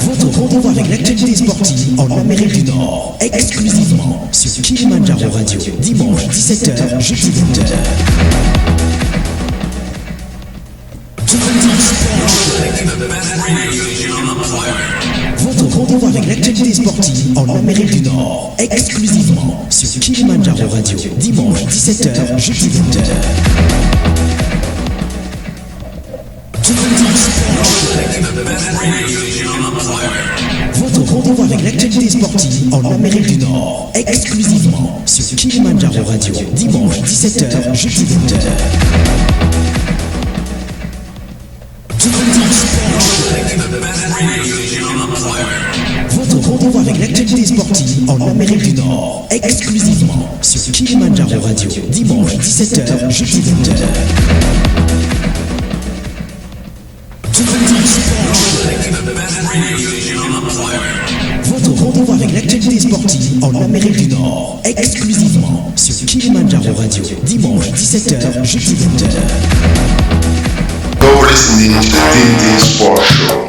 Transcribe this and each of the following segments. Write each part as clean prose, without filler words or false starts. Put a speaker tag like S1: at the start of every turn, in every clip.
S1: Votre rendez-vous avec l'actualité sportive en Amérique du Nord, exclusivement sur Kilimandjaro Radio, dimanche 17h, jeudi 20h. Votre rendez-vous avec l'actualité sportive en Amérique du Nord, exclusivement sur Kilimandjaro Radio, dimanche 17h, jeudi 20h. Votre rendez-vous avec l'actualité sportive en Amérique du Nord, exclusivement sur Kilimandjaro Radio, dimanche 17h, jeudi 20h. Votre rendez-vous avec l'actualité sportive en Amérique du Nord, exclusivement sur Kilimandjaro Radio, dimanche 17h, jeudi 20h. Votre rendez-vous avec l'actualité sportive en Amérique du Nord, exclusivement sur Kilimandjaro Radio, dimanche 17h, jeudi 20h.
S2: Go listening to the DimDim Sports Show.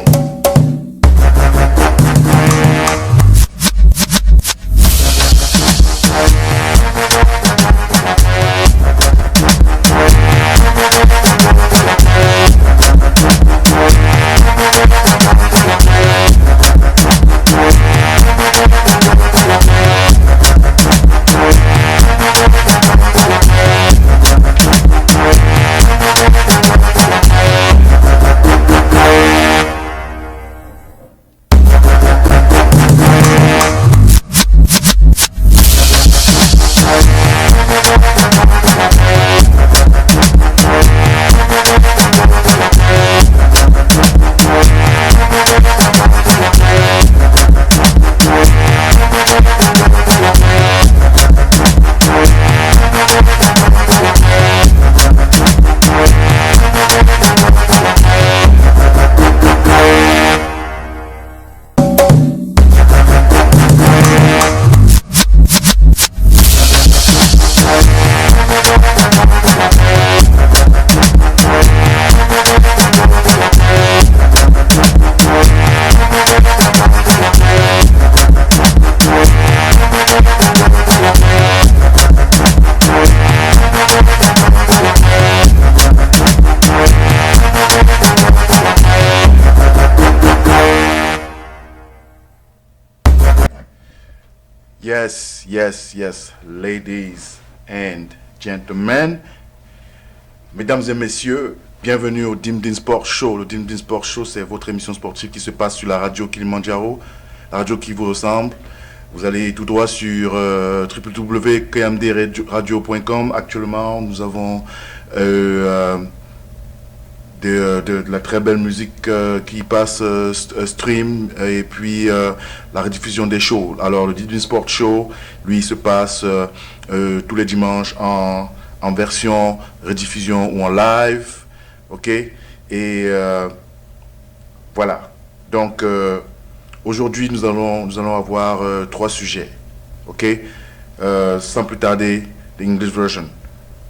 S3: Yes, ladies and gentlemen, mesdames et messieurs, bienvenue au DimDim Sport Show. Le DimDim Sport Show, c'est votre émission sportive qui se passe sur la radio Kilimandjaro, la radio qui vous ressemble. Vous allez tout droit sur www.kmdradio.com. Actuellement, nous avons de la très belle musique qui passe stream et puis la rediffusion des shows. Alors le DimDim Sport Show, lui, se passe tous les dimanches en version rediffusion ou en live, ok. Et voilà. Donc aujourd'hui nous allons avoir trois sujets, ok. Sans plus tarder, the English version.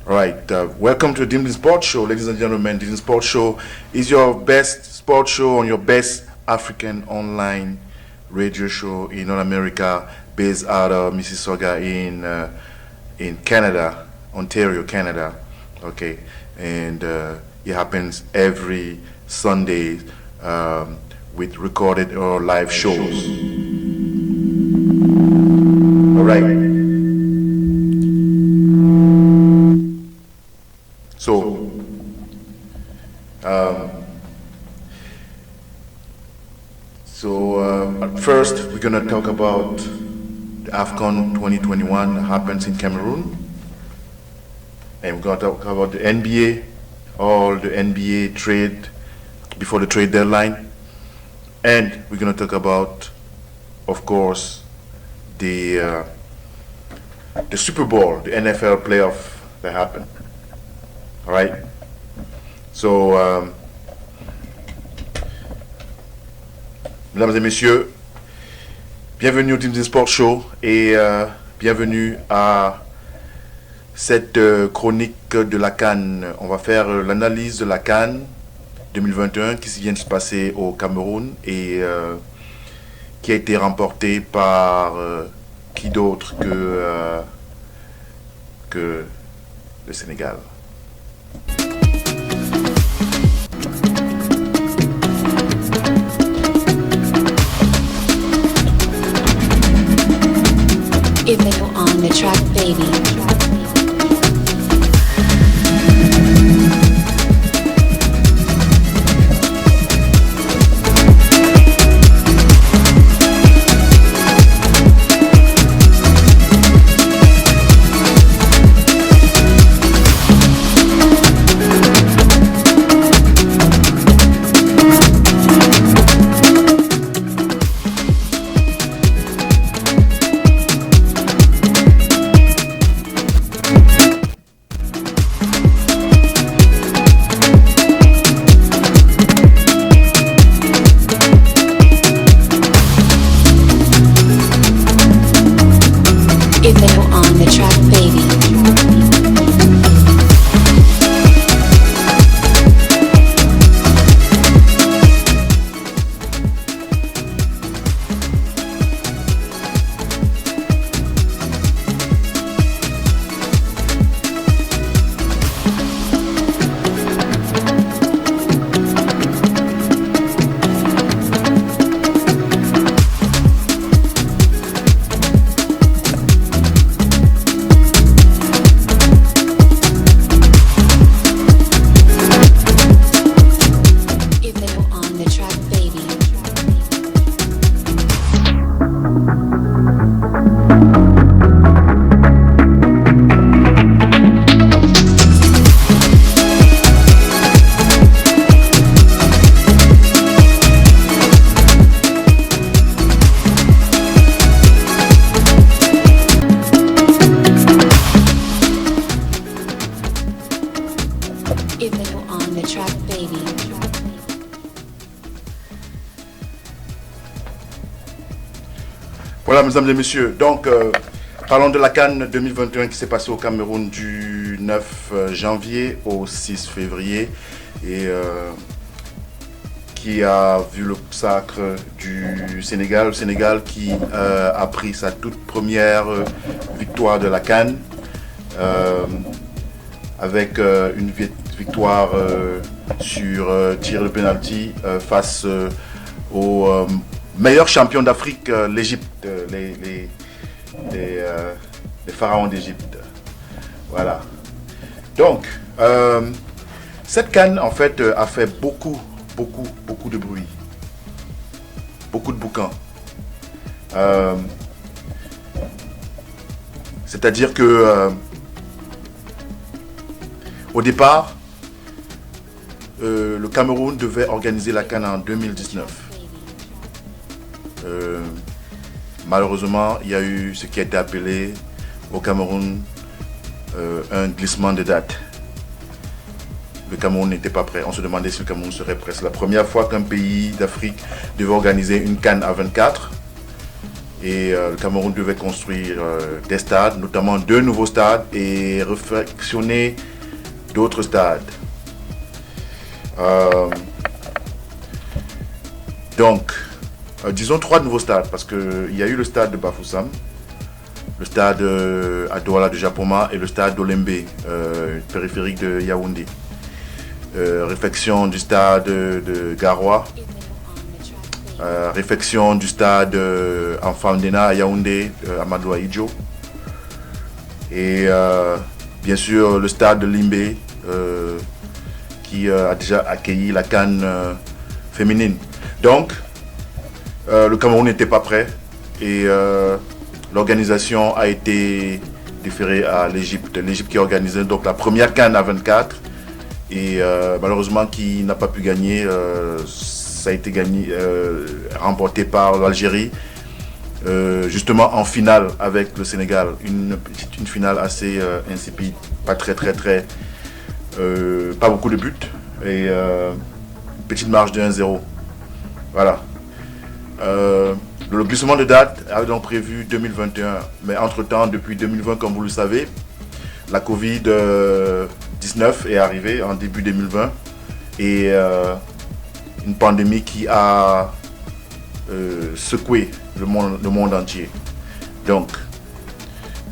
S3: All right, welcome to the DimDim Sports Show, ladies and gentlemen. DimDim Sports Show is your best sports show on your best African online radio show in North America, based out of Mississauga in Canada, Ontario, Canada. Okay, and it happens every Sunday with recorded or live shows. All right. First, we're going to talk about the AFCON 2021 that happens in Cameroon. And we're going to talk about the NBA, all the NBA trade before the trade deadline. And we're going to talk about, of course, the Super Bowl, the NFL playoff that happened. All right? So, mesdames et messieurs, bienvenue au DimDim Sport Show et bienvenue à cette chronique de la CAN. On va faire l'analyse de la CAN 2021 qui vient de se passer au Cameroun et qui a été remporté par qui d'autre que le Sénégal.
S4: If they were on the track, baby. If they were on the track, baby. If they were on the track, baby. If they were on the track, baby.
S3: Voilà, mesdames et messieurs. Donc, parlons de la CAN 2021 qui s'est passée au Cameroun du 9 janvier au 6 février et qui a vu le sacre du Sénégal. Le Sénégal qui a pris sa toute première victoire de la CAN avec une victoire sur tir de penalty face au meilleur champion d'Afrique, l'Égypte, les pharaons d'Égypte. Voilà. Donc, cette CAN en fait a fait beaucoup de bruit, beaucoup de bouquins. C'est-à-dire que au départ, le Cameroun devait organiser la CAN en 2019. Malheureusement, il y a eu ce qui a été appelé au Cameroun un glissement de date. Le Cameroun n'était pas prêt. On se demandait si le Cameroun serait prêt. C'est la première fois qu'un pays d'Afrique devait organiser une CAN à 24. Et le Cameroun devait construire des stades, notamment 2 nouveaux stades, et réfectionner d'autres stades. Donc, disons 3 nouveaux stades, parce qu'il y a eu le stade de Bafoussam, le stade à Douala de Japoma et le stade d'Olembe, périphérique de Yaoundé. Réfection du stade de Garoua, réfection du stade Enfandena à Yaoundé, Amadou Ahidjo, et bien sûr le stade de Limbe qui a déjà accueilli la CAN féminine. Donc, le Cameroun n'était pas prêt et l'organisation a été déférée à l'Égypte. L'Égypte qui a organisé donc la première CAN à 24 et malheureusement qui n'a pas pu gagner. Ça a été remporté par l'Algérie, justement en finale avec le Sénégal. Une finale assez insipide, pas pas beaucoup de buts et petite marge de 1-0. Voilà. Le glissement de date avait donc prévu 2021, mais entre-temps, depuis 2020, comme vous le savez, la Covid-19 est arrivée en début 2020 et une pandémie qui a secoué le monde entier. Donc,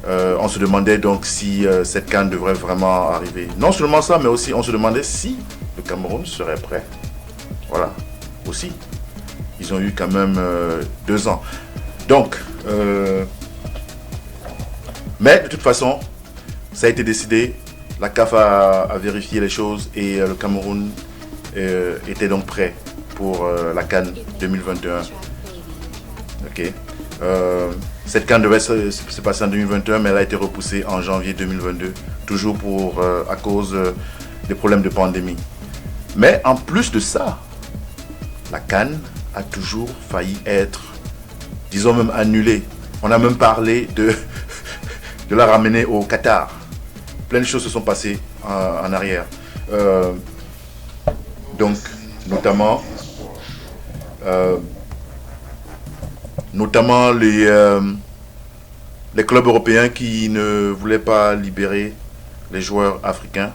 S3: on se demandait donc si cette CAN devrait vraiment arriver. Non seulement ça, mais aussi on se demandait si le Cameroun serait prêt. Voilà, aussi. Ils ont eu quand même 2 ans. Donc, mais de toute façon, ça a été décidé. La CAF a vérifié les choses et le Cameroun était donc prêt pour la CAN 2021. Ok. Cette CAN devait se passer en 2021, mais elle a été repoussée en janvier 2022, toujours à cause des problèmes de pandémie. Mais en plus de ça, la CAN a toujours failli être, disons même annulée. On a même parlé de la ramener au Qatar. Plein de choses se sont passées en arrière. Donc, notamment les clubs européens qui ne voulaient pas libérer les joueurs africains,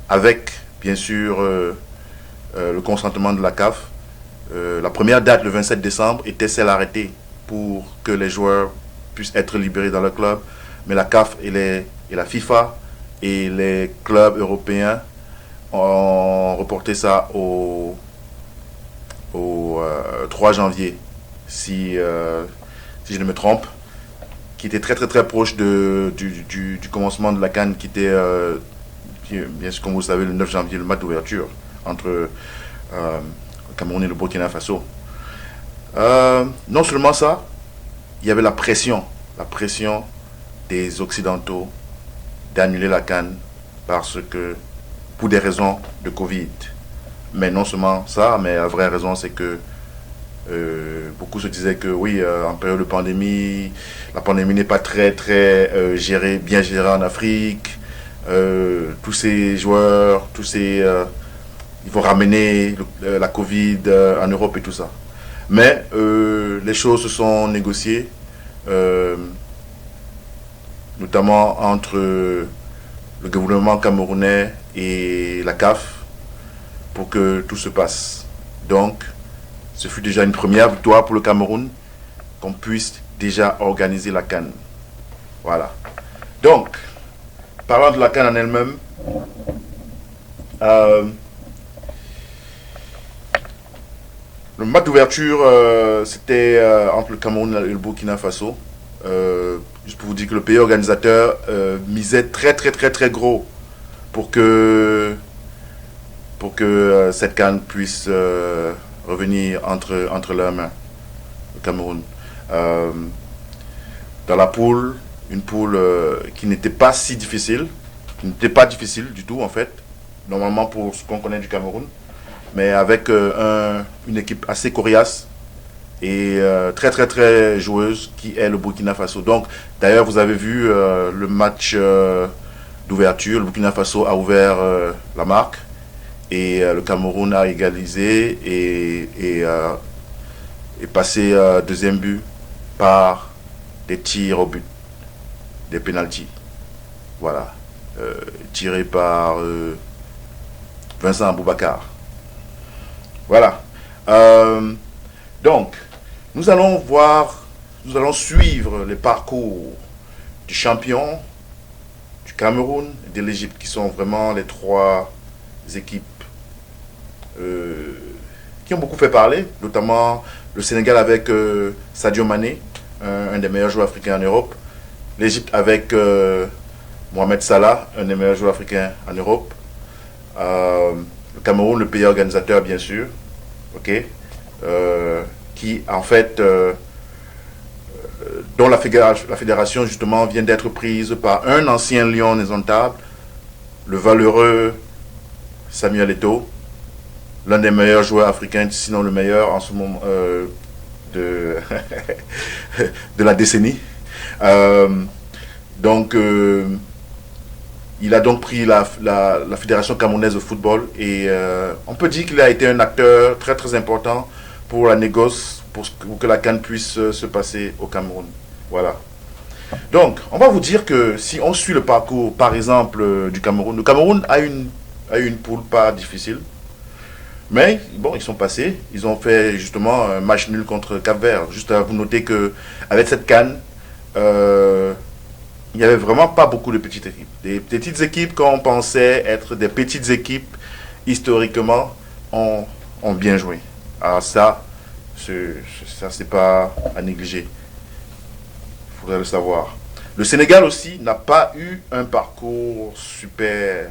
S3: avec bien sûr le consentement de la CAF. La première date, le 27 décembre, était celle arrêtée pour que les joueurs puissent être libérés dans leur club, mais la CAF et la FIFA et les clubs européens ont reporté ça au 3 janvier, si je ne me trompe, qui était très très très proche du commencement de la CAN, qui était, bien sûr, comme vous le savez, le 9 janvier, le match d'ouverture entre le Cameroun et le Burkina Faso. Non seulement ça, il y avait la pression des Occidentaux d'annuler la CAN pour des raisons de Covid. Mais non seulement ça, mais la vraie raison, c'est que beaucoup se disaient que oui, en période de pandémie, la pandémie n'est pas très très bien gérée en Afrique. Tous ces joueurs, ils vont ramener la Covid en Europe et tout ça. Mais les choses se sont négociées, notamment entre le gouvernement camerounais et la CAF, pour que tout se passe. Donc, ce fut déjà une première victoire pour le Cameroun, qu'on puisse déjà organiser la CAN. Voilà. Donc, parlant de la CAN en elle-même, le match d'ouverture, c'était entre le Cameroun et le Burkina Faso. Juste pour vous dire que le pays organisateur misait très très très très gros pour que cette CAN puisse revenir entre leurs mains, le Cameroun. Dans la poule, une poule qui n'était pas si difficile, qui n'était pas difficile du tout en fait, normalement pour ce qu'on connaît du Cameroun, mais avec une équipe assez coriace et très très très joueuse qui est le Burkina Faso. Donc d'ailleurs vous avez vu le match d'ouverture, le Burkina Faso a ouvert la marque et le Cameroun a égalisé et passé deuxième but par des tirs au but, des pénaltys. Voilà, tiré par Vincent Boubacar. Voilà. Donc, nous allons suivre les parcours du champion, du Cameroun et de l'Égypte, qui sont vraiment les 3 équipes qui ont beaucoup fait parler, notamment le Sénégal avec Sadio Mané, un des meilleurs joueurs africains en Europe, l'Égypte avec Mohamed Salah, un des meilleurs joueurs africains en Europe, le Cameroun, le pays organisateur bien sûr, ok, qui en fait, dont la fédération justement vient d'être prise par un ancien lion indomptable, le valeureux Samuel Eto'o, l'un des meilleurs joueurs africains, sinon le meilleur en ce moment de la décennie. Donc il a donc pris la Fédération camerounaise de football et on peut dire qu'il a été un acteur très très important pour la négoce, pour que la CAN puisse se passer au Cameroun. Voilà. Donc, on va vous dire que si on suit le parcours, par exemple, du Cameroun, le Cameroun a une poule pas difficile. Mais bon, ils sont passés. Ils ont fait justement un match nul contre Cap-Vert. Juste à vous noter que avec cette CAN, il n'y avait vraiment pas beaucoup de petites équipes. Des petites équipes qu'on pensait être des petites équipes historiquement ont bien joué. Alors ça c'est pas à négliger. Il faudrait le savoir. Le Sénégal aussi n'a pas eu un parcours super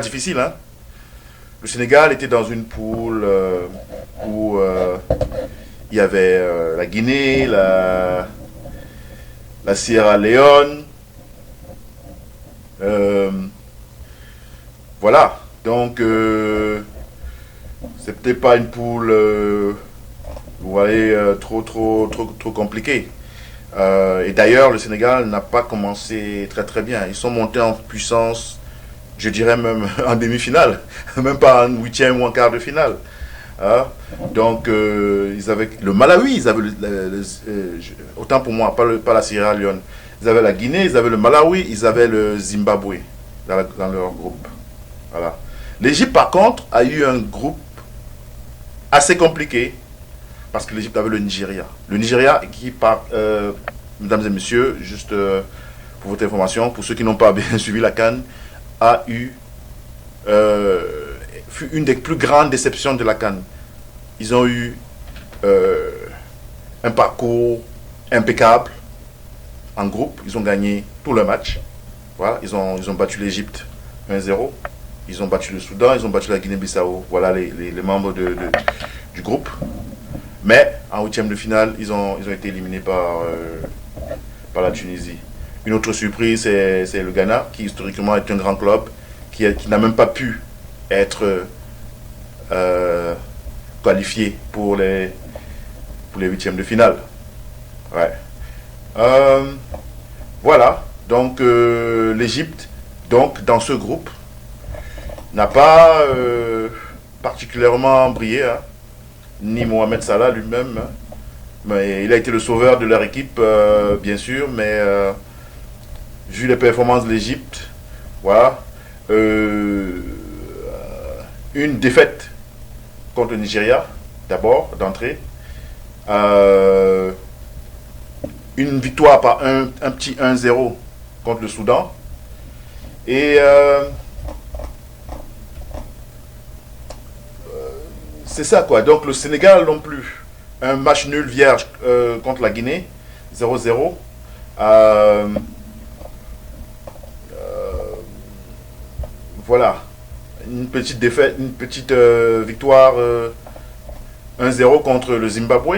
S3: difficile, hein. Le Sénégal était dans une poule où il y avait la Guinée, la Sierra Leone. Voilà. Donc, c'est peut-être pas une poule, vous voyez, trop compliquée. Et d'ailleurs, le Sénégal n'a pas commencé très bien. Ils sont montés en puissance, je dirais même en demi-finale, même pas en huitième ou en quart de finale. Hein? Donc, ils avaient le Malawi, ils avaient autant pour moi, pas la Sierra Leone. Ils avaient la Guinée, ils avaient le Malawi, ils avaient le Zimbabwe dans leur groupe. Voilà. L'Égypte, par contre, a eu un groupe assez compliqué parce que l'Égypte avait le Nigeria. Le Nigeria qui, mesdames et messieurs, juste pour votre information, pour ceux qui n'ont pas bien suivi la CAN, fut une des plus grandes déceptions de la CAN. Ils ont eu un parcours impeccable en groupe. Ils ont gagné tous leurs matchs. Voilà, ils ont battu l'Égypte 1-0. Ils ont battu le Soudan, ils ont battu la Guinée-Bissau. Voilà les membres du groupe. Mais en huitième de finale, ils ont été éliminés par la Tunisie. Une autre surprise, c'est le Ghana, qui historiquement est un grand club, qui n'a même pas pu être qualifié pour les huitièmes de finale. Ouais. Voilà. Donc l'Égypte, dans ce groupe, n'a pas particulièrement brillé, hein, ni Mohamed Salah lui-même. Hein. Mais il a été le sauveur de leur équipe, bien sûr, mais vu les performances de l'Égypte, voilà, une défaite contre le Nigeria, d'abord, d'entrée, une victoire par un petit 1-0 contre le Soudan, et c'est ça quoi. Donc le Sénégal non plus. Un match nul vierge contre la Guinée, 0-0. Voilà. Une petite défaite, une petite victoire 1-0 contre le Zimbabwe.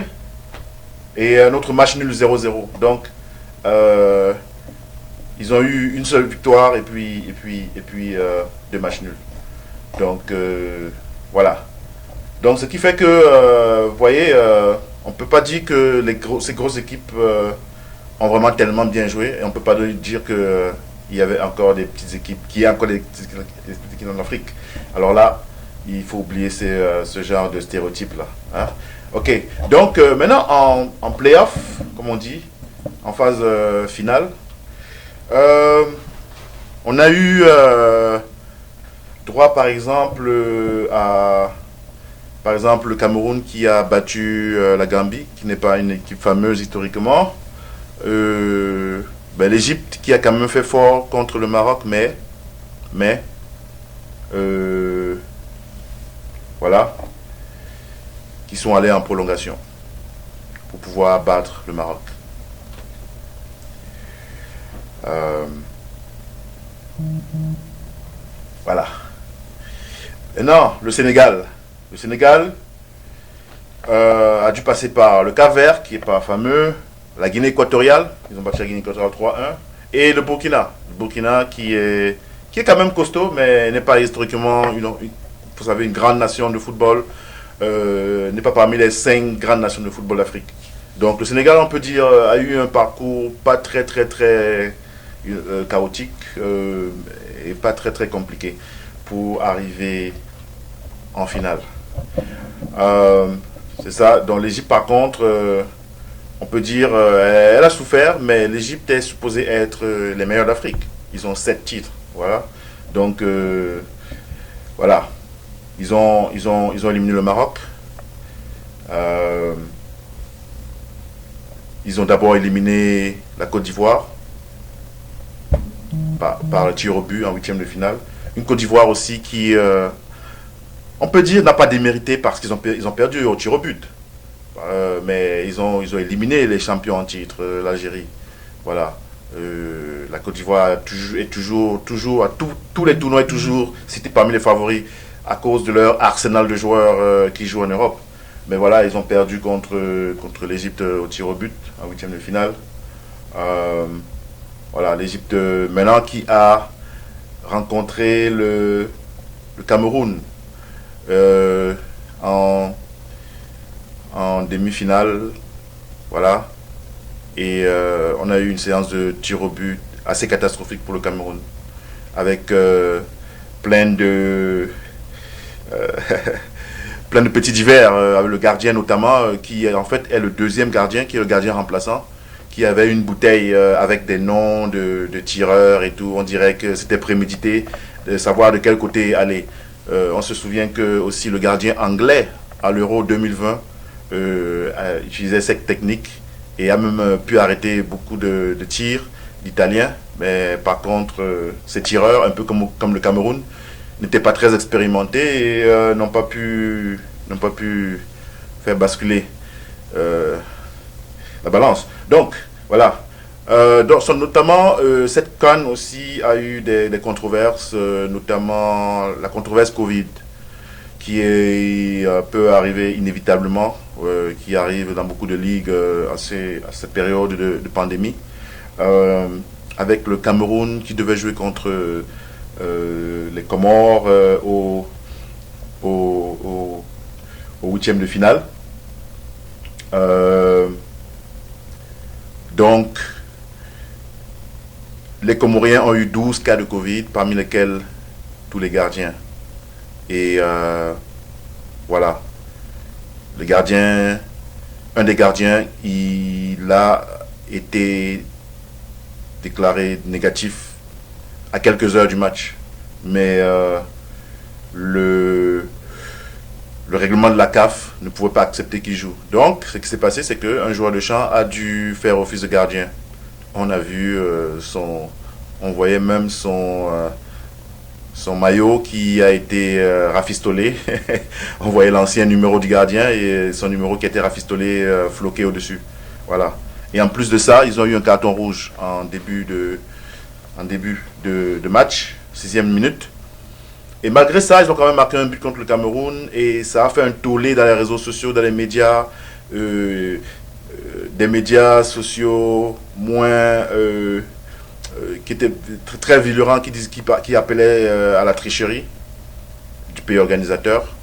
S3: Et un autre match nul 0-0. Donc ils ont eu une seule victoire et puis deux matchs nuls. Donc voilà. Donc, ce qui fait que, vous voyez, on ne peut pas dire que ces grosses équipes ont vraiment tellement bien joué. Et on ne peut pas dire qu'il y avait encore des petites équipes, qu'il y a encore des petites équipes en Afrique. Alors là, il faut oublier ce genre de stéréotypes-là. Hein? Ok, donc maintenant, en play-off, comme on dit, en phase finale, on a eu droit, par exemple, par exemple, le Cameroun qui a battu la Gambie, qui n'est pas une équipe fameuse historiquement. L'Égypte qui a quand même fait fort contre le Maroc, mais voilà, qui sont allés en prolongation pour pouvoir battre le Maroc. Voilà. Maintenant, le Sénégal. Le Sénégal a dû passer par le Cap-Vert, qui n'est pas fameux, la Guinée équatoriale, ils ont battu la Guinée équatoriale 3-1, et le Burkina. Le Burkina qui est quand même costaud, mais n'est pas historiquement, vous savez, une grande nation de football, n'est pas parmi les 5 grandes nations de football d'Afrique. Donc le Sénégal, on peut dire, a eu un parcours pas très chaotique et pas très compliqué pour arriver en finale. C'est ça. Dans l'Égypte, par contre, on peut dire, elle a souffert, mais l'Égypte est supposée être les meilleurs d'Afrique. Ils ont 7 titres, voilà. Donc, voilà. Ils ont éliminé le Maroc. Ils ont d'abord éliminé la Côte d'Ivoire par le tir au but en 8e de finale. Une Côte d'Ivoire aussi qui, on peut dire, n'a pas démérité parce qu'ils ont perdu au tir au but. Mais ils ont éliminé les champions en titre, l'Algérie. Voilà. La Côte d'Ivoire est toujours à tous les tournois, est toujours cité parmi les favoris à cause de leur arsenal de joueurs qui jouent en Europe. Mais voilà, ils ont perdu contre l'Égypte au tir au but en 8e de finale. Voilà, l'Égypte maintenant qui a rencontré le Cameroun en demi-finale. Voilà. Et on a eu une séance de tir au but assez catastrophique pour le Cameroun. Avec plein de petits divers, avec le gardien notamment, qui en fait est le deuxième gardien, qui est le gardien remplaçant, qui avait une bouteille avec des noms de tireurs et tout. On dirait que c'était prémédité de savoir de quel côté aller. On se souvient que aussi le gardien anglais à l'Euro 2020 utilisait cette technique et a même pu arrêter beaucoup de tirs d'Italiens. Mais par contre, ces tireurs, un peu comme le Cameroun, n'étaient pas très expérimentés et n'ont pas pu faire basculer la balance. Donc, voilà. Notamment, cette CAN aussi a eu des controverses, notamment la controverse Covid, qui peut arriver inévitablement, qui arrive dans beaucoup de ligues à cette période de pandémie, avec le Cameroun qui devait jouer contre les Comores au 8e de finale. Donc, les Comoriens ont eu 12 cas de Covid, parmi lesquels tous les gardiens. Et voilà. Un des gardiens, il a été déclaré négatif à quelques heures du match. Mais le règlement de la CAF ne pouvait pas accepter qu'il joue. Donc, ce qui s'est passé, c'est qu'un joueur de champ a dû faire office de gardien. On a vu on voyait même son maillot qui a été rafistolé. On voyait l'ancien numéro du gardien et son numéro qui a été rafistolé, floqué au-dessus. Voilà. Et en plus de ça, ils ont eu un carton rouge en début de match, 6e minute. Et malgré ça, ils ont quand même marqué un but contre le Cameroun et ça a fait un tollé dans les réseaux sociaux, dans les médias, des médias sociaux moins qui étaient très virulents, qui appelaient à la tricherie du pays organisateur,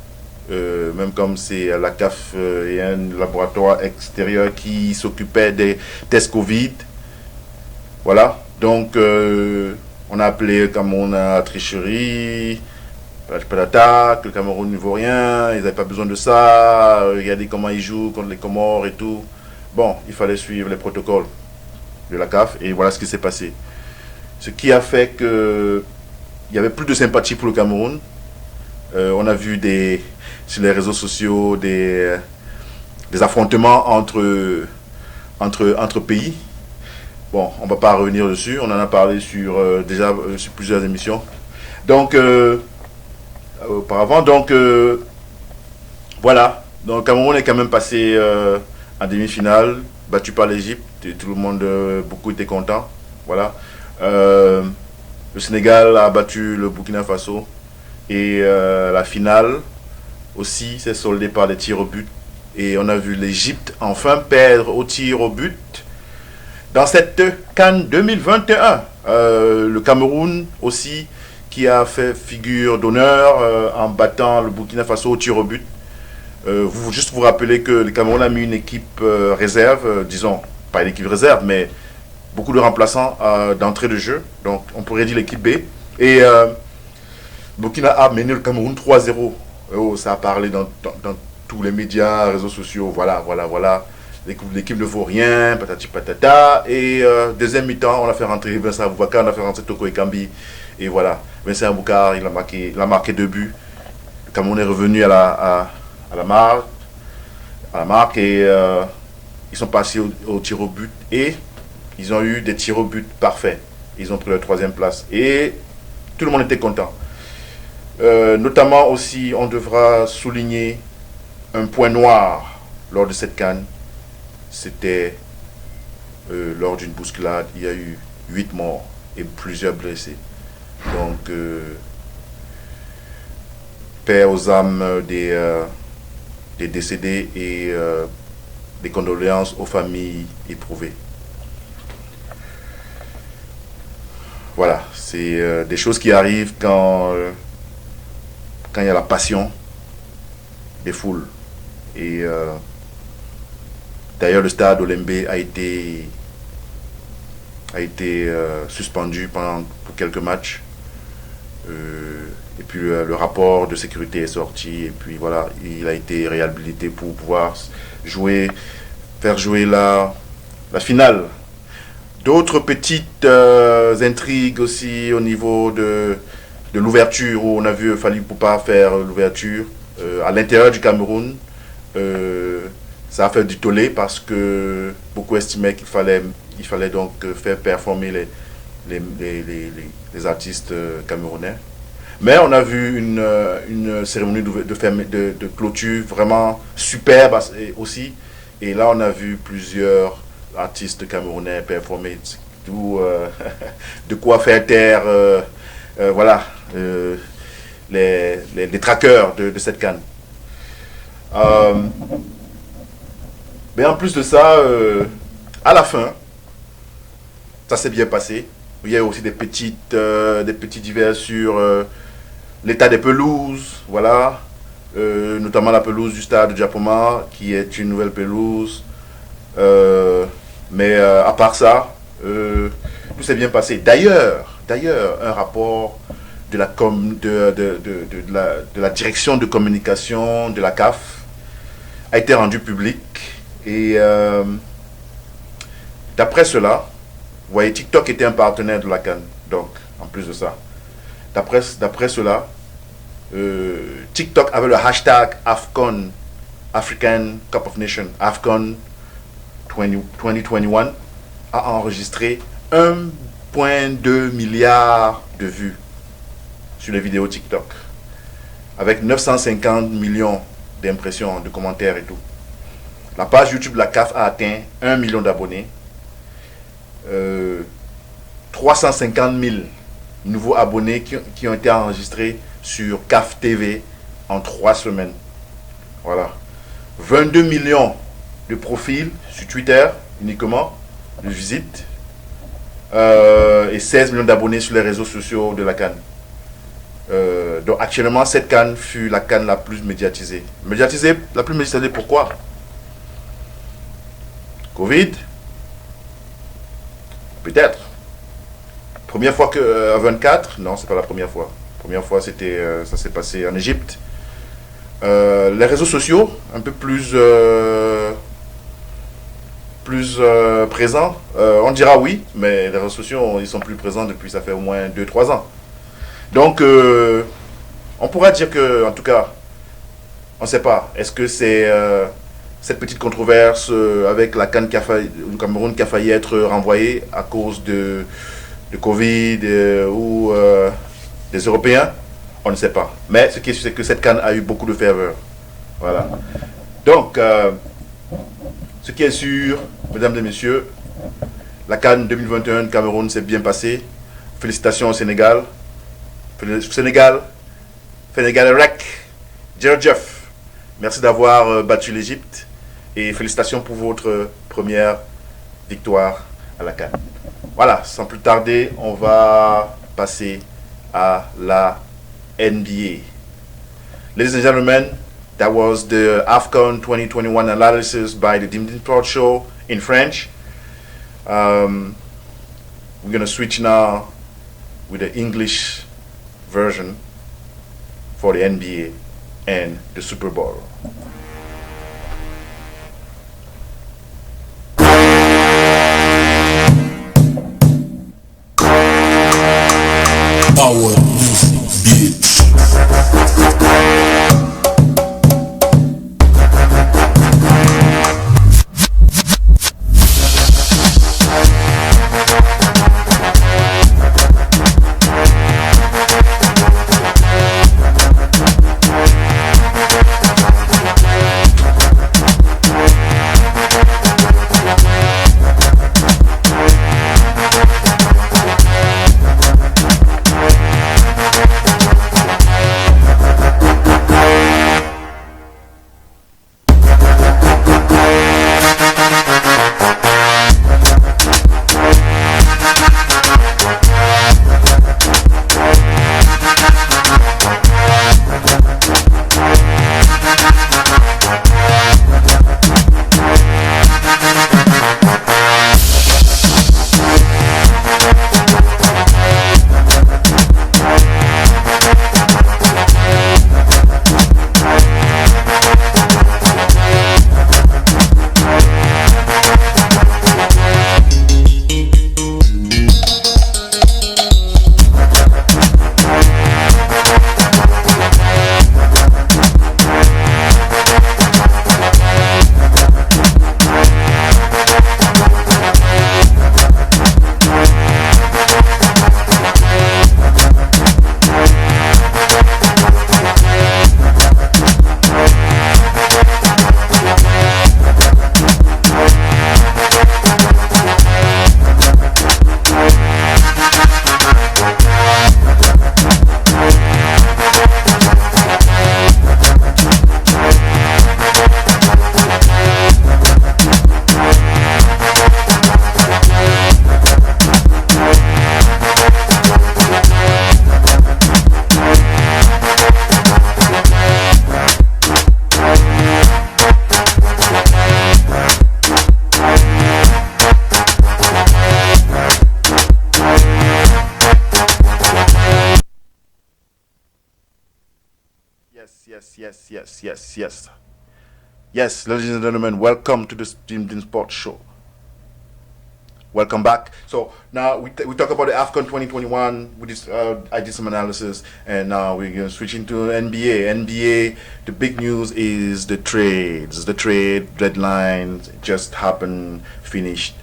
S3: même comme c'est la CAF et un laboratoire extérieur qui s'occupait des tests Covid. Voilà, donc on a appelé Cameroun à la tricherie, pas d'attaque, le Cameroun ne vaut rien, ils n'avaient pas besoin de ça, regardez comment ils jouent contre les Comores et tout. Bon, il fallait suivre les protocoles de la CAF et voilà ce qui s'est passé. Ce qui a fait qu'il y avait plus de sympathie pour le Cameroun. On a vu sur les réseaux sociaux des affrontements entre pays. Bon, on ne va pas revenir dessus, on en a parlé déjà sur plusieurs émissions. Donc, auparavant, voilà. Donc, le Cameroun est quand même passé en demi-finale, battu par l'Égypte, et tout le monde, beaucoup étaient contents. Voilà. Le Sénégal a battu le Burkina Faso et la finale aussi s'est soldée par les tirs au but. Et on a vu l'Égypte enfin perdre au tir au but dans cette CAN 2021. Le Cameroun aussi qui a fait figure d'honneur en battant le Burkina Faso au tir au but. Juste vous rappeler que le Cameroun a mis une équipe réserve, disons, pas une équipe réserve, mais beaucoup de remplaçants d'entrée de jeu. Donc, on pourrait dire l'équipe B. Et Burkina a mené le Cameroun 3-0. Oh, ça a parlé dans tous les médias, réseaux sociaux. Voilà. l'équipe ne vaut rien, patati patata. Et deuxième mi-temps, on a fait rentrer Vincent Aboubakar, on a fait rentrer Toko Ekambi. Et voilà, Vincent Aboubakar, il a marqué 2 buts. Le Cameroun est revenu à la marque et ils sont passés au tir au but. Et ils ont eu des tirs au but parfaits. Ils ont pris la 3e place. Et tout le monde était content. Notamment aussi, on devra souligner un point noir lors de cette CAN. C'était lors d'une bousculade, il y a eu 8 morts et plusieurs blessés. Donc, paix aux âmes des décédés et des condoléances aux familles éprouvées. Voilà, c'est des choses qui arrivent quand il y a la passion des foules. Et d'ailleurs, le stade Olembe a été suspendu pour quelques matchs. Et puis le rapport de sécurité est sorti. Et puis voilà, il a été réhabilité pour pouvoir faire jouer la finale. D'autres petites intrigues aussi au niveau de l'ouverture, où on a vu Fali Poupa faire l'ouverture à l'intérieur du Cameroun. Ça a fait du tollé parce que beaucoup estimaient qu'il fallait donc faire performer les artistes camerounais. Mais on a vu une cérémonie de clôture vraiment superbe aussi. Et là, on a vu plusieurs artistes camerounais performer, tout de quoi faire taire voilà, les traqueurs de cette CAN. Mais en plus de ça, à la fin, ça s'est bien passé. Il y a eu aussi des petits divers sur l'état des pelouses, voilà, notamment la pelouse du stade de Diapoma, qui est une nouvelle pelouse. Mais à part ça, tout s'est bien passé. D'ailleurs, un rapport de la direction de communication de la CAF a été rendu public. Et d'après cela, vous voyez, TikTok était un partenaire de la CAN. Donc, en plus de ça, d'après cela, TikTok avait le hashtag AFCON, African Cup of Nations, AFCON 2021, a enregistré 1,2 milliard de vues sur les vidéos TikTok, avec 950 millions d'impressions, de commentaires et tout. La page YouTube de la CAF a atteint 1 million d'abonnés, 350 000 nouveaux abonnés qui ont été enregistrés sur CAF TV en 3 semaines. Voilà. 22 millions de profils sur Twitter uniquement, de visites, et 16 millions d'abonnés sur les réseaux sociaux de la CAN. Donc actuellement, cette CAN fut la CAN la plus médiatisée. La plus médiatisée pourquoi? Covid? Peut-être. Première fois que à 24? Non, c'est pas la première fois. Première fois, c'était, ça s'est passé en Égypte. Les réseaux sociaux, un peu plus présents. On dira oui, mais les réseaux sociaux, ils sont plus présents depuis, ça fait au moins 2-3 ans. Donc, on pourra dire que, en tout cas, on ne sait pas. Est-ce que c'est cette petite controverse avec la CAN du Cameroun qui a failli être renvoyée à cause de Covid ou des Européens? On ne sait pas. Mais ce qui est sûr, c'est que cette CAN a eu beaucoup de ferveur. Voilà. Donc, ce qui est sûr, mesdames et messieurs, la CAN 2021 Cameroun s'est bien passée. Félicitations au Sénégal. Sénégal Rec, Jeff. Merci d'avoir battu l'Égypte. Et félicitations pour votre première victoire à la CAN. Voilà, sans plus tarder, on va passer à la NBA. Ladies and gentlemen, that was the AFCON 2021 analysis by the DimDim Show in French. We're going to switch now with the English version for the NBA and the Super Bowl.
S5: Power music, bitch.
S3: Yes, ladies and gentlemen, welcome to the DimDim Sports Show. Welcome back. So now we talk about the AFCON 2021. I did some analysis, and now we're going to switch into NBA. NBA, the big news is the trades. The trade deadline just happened, finished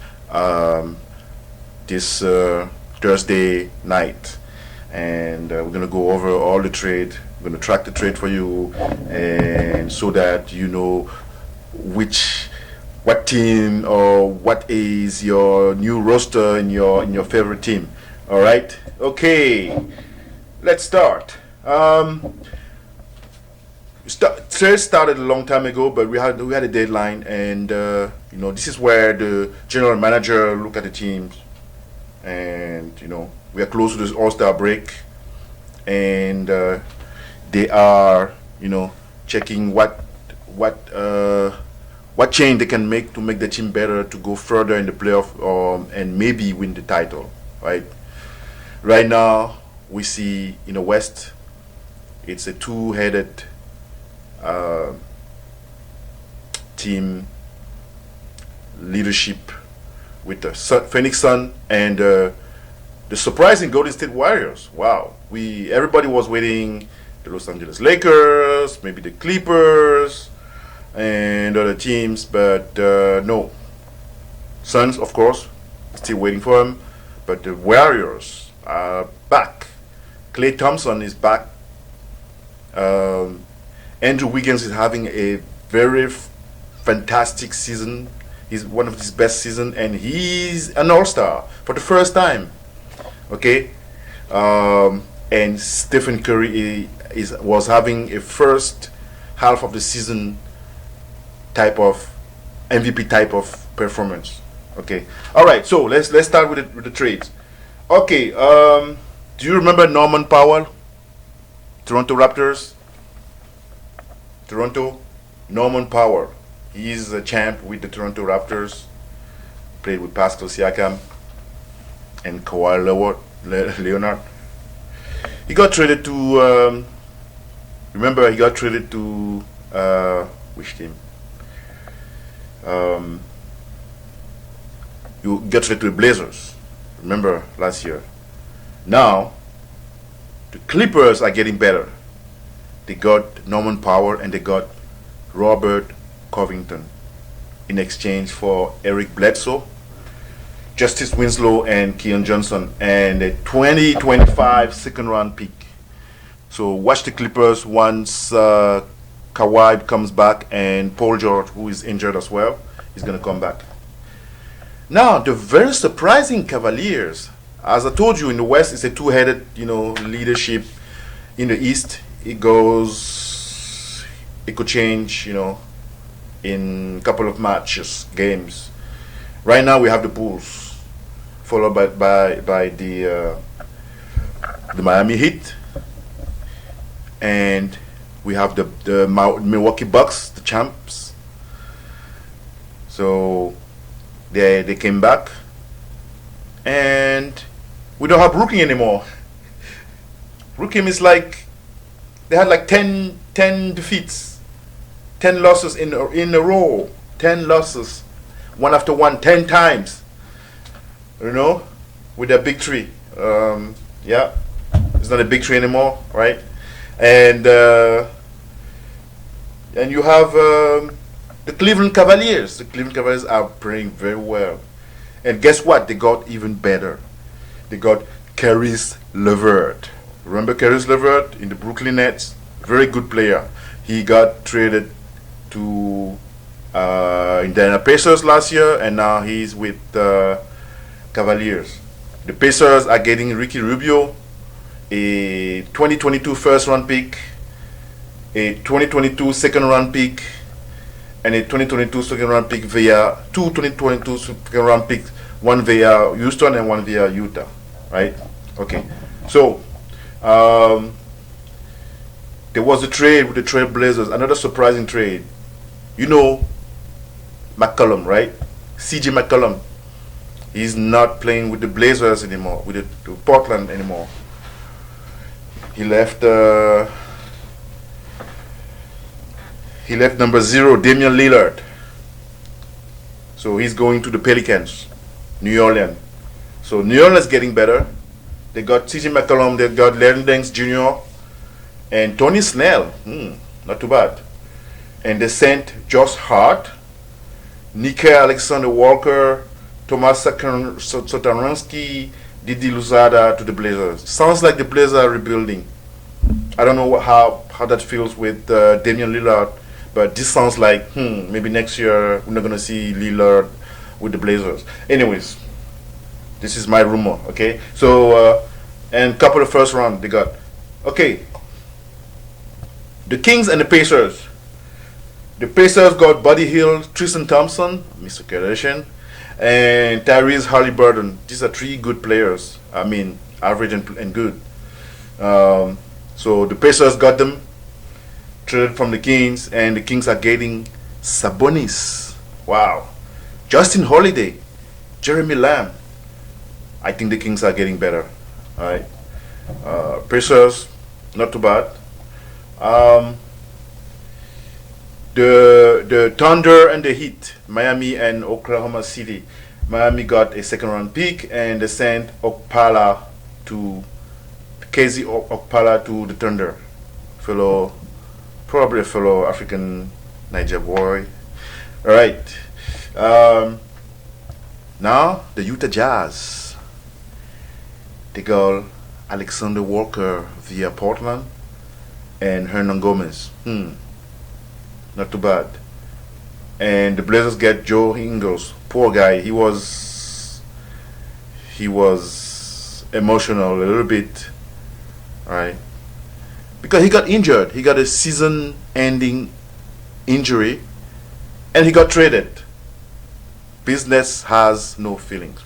S3: this Thursday night, and we're going to go over all the trade. We're going to track the trade for you, and so that you know what team or what is your new roster in your favorite team. All right, okay, let's start. Trade started a long time ago, but we had a deadline, and this is where the general manager look at the teams, and we are close to this All-Star break, and they are checking what change they can make to make the team better, to go further in the playoff, and maybe win the title. Right now we see in the West, it's a two-headed team leadership with the Phoenix Sun and the surprising Golden State Warriors. Wow, everybody was waiting the Los Angeles Lakers, maybe the Clippers, and other teams, but no. Suns, of course, still waiting for him, but the Warriors are back. Klay Thompson is back. Andrew Wiggins is having a very fantastic season. He's one of his best seasons, and he's an all-star for the first time. Okay, and Stephen Curry was having a first half of the season type of MVP type of performance. Okay, all right. So let's start with the trades. Okay, do you remember Norman Powell, Toronto Raptors? Norman Powell. He's a champ with the Toronto Raptors. Played with Pascal Siakam and Kawhi Leonard. He got traded to. Remember, he got traded to which team? You got traded to the Blazers. Remember last year. Now The Clippers are getting better. They got Norman Powell and they got Robert Covington in exchange for Eric Bledsoe, Justice Winslow, and Keon Johnson, and a 2025 second round pick. So watch the Clippers once Kawhi comes back and Paul George, who is injured as well, is going to come back. Now, the very surprising Cavaliers, as I told you, in the West, it's a two-headed, leadership. In the East, it could change, in a couple of matches, games. Right now, we have the Bulls, followed by the Miami Heat, and we have the Milwaukee Bucks, the champs. So they came back, and we don't have Brooklyn anymore. Brooklyn is like they had like 10 defeats, 10 losses in a row, 10 losses, one after one, 10 times. With their big three. Yeah, it's not a big three anymore, right? And you have the Cleveland Cavaliers. The Cleveland Cavaliers are playing very well. And guess what? They got even better. They got Caris LeVert. Remember Caris LeVert in the Brooklyn Nets? Very good player. He got traded to Indiana Pacers last year, and now he's with Cavaliers. The Pacers are getting Ricky Rubio, a 2022 first round pick, a 2022 second round pick, and a 2022 second round pick via two 2022 second round picks, one via Houston and one via Utah, right? Okay, so there was a trade with the Trail Blazers, another surprising trade. McCollum, right? CJ McCollum. He's not playing with the Blazers anymore, with the Portland anymore. He left number 0, Damian Lillard. So he's going to the Pelicans, New Orleans. So New Orleans is getting better. They got CJ McCollum, they got Larry Nance Jr. and Tony Snell. Not too bad. And they sent Josh Hart, Nika Alexander Walker, Tomas Satoransky, Didi Luzada to the Blazers. Sounds like the Blazers are rebuilding. I don't know how that feels with Damian Lillard, but this sounds like maybe next year we're not going to see Lillard with the Blazers. Anyways, this is my rumor, okay? So, and couple of first round they got. Okay, the Kings and the Pacers. The Pacers got Buddy Hield, Tristan Thompson, Mr. Kardashian, and Tyrese Halliburton. These are three good players. I mean, average and good. So the Pacers got them, traded from the Kings, and the Kings are getting Sabonis. Wow. Justin Holiday, Jeremy Lamb. I think the Kings are getting better. All right. Pacers, not too bad. The Thunder and the Heat, Miami and Oklahoma City. Miami got a second round pick, and they sent KZ Okpala to the Thunder. Probably a fellow African Niger boy. All right. Now the Utah Jazz. They got Alexander Walker via Portland and Hernan Gomez. Not too bad. And the Blazers get Joe Ingles. Poor guy. He was emotional a little bit. Alright. Because he got injured. He got a season-ending injury, and he got traded. Business has no feelings.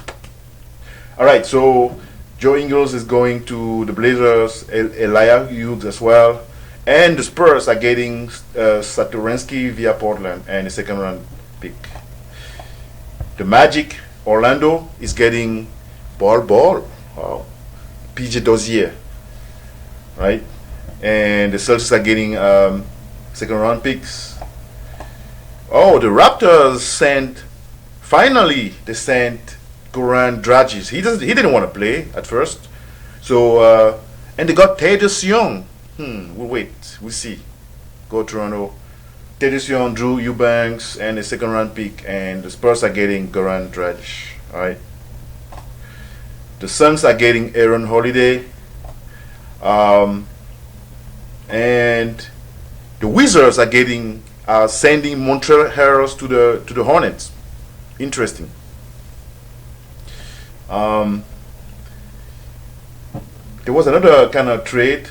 S3: Alright, so Joe Ingles is going to the Blazers, Elijah Hughes as well. And the Spurs are getting Satoransky via Portland and a second round pick. The Magic, Orlando, is getting Ball. Wow. PJ Dozier. Right? And the Celtics are getting second round picks. Oh, the Raptors finally sent Goran Dragic. He didn't want to play at first. So And they got Thaddeus Young. We'll wait. We'll see. Go Toronto. Thaddeus Young, Drew Eubanks, and a second round pick. And the Spurs are getting Goran Dragic. Alright. The Suns are getting Aaron Holiday. And the Wizards are sending Montreal Harrells to the Hornets. Interesting. There was another kind of trade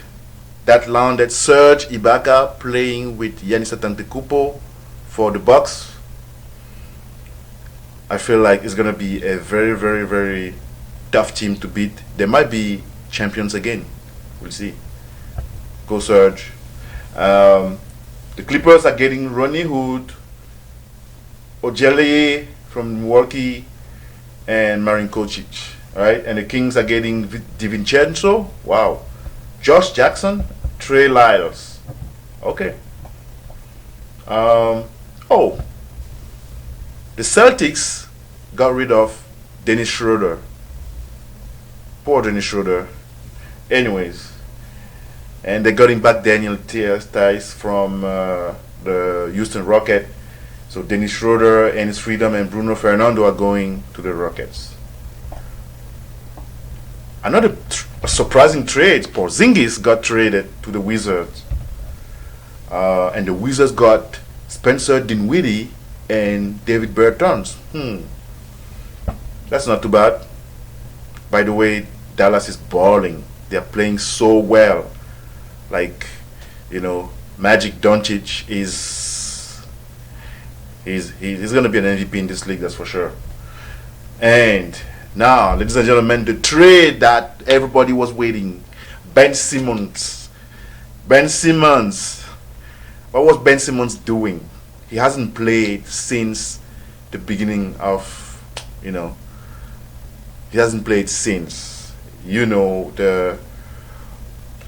S3: that landed Serge Ibaka playing with Giannis Antetokounmpo for the Bucks. I feel like it's gonna be a very, very, very tough team to beat. They might be champions again. We'll see. Go Serge. The Clippers are getting Ronnie Hood, Ojele from Milwaukee, and Marin Kocic. Right? And the Kings are getting DiVincenzo. Wow. Josh Jackson, Trey Lyles. Okay. The Celtics got rid of Dennis Schroeder. Poor Dennis Schroeder. Anyways. And they're getting back Daniel Tice from the Houston Rockets. So Dennis Schroeder, Ennis Freedom, and Bruno Fernando are going to the Rockets. Another surprising trade, Porzingis got traded to the Wizards. And the Wizards got Spencer Dinwiddie and David Bertans. That's not too bad. By the way, Dallas is balling. They're playing so well. Like, Magic Doncic he's going to be an MVP in this league, that's for sure. And now, ladies and gentlemen, the trade that everybody was waiting. Ben Simmons. What was Ben Simmons doing? He hasn't played since the beginning of, he hasn't played since.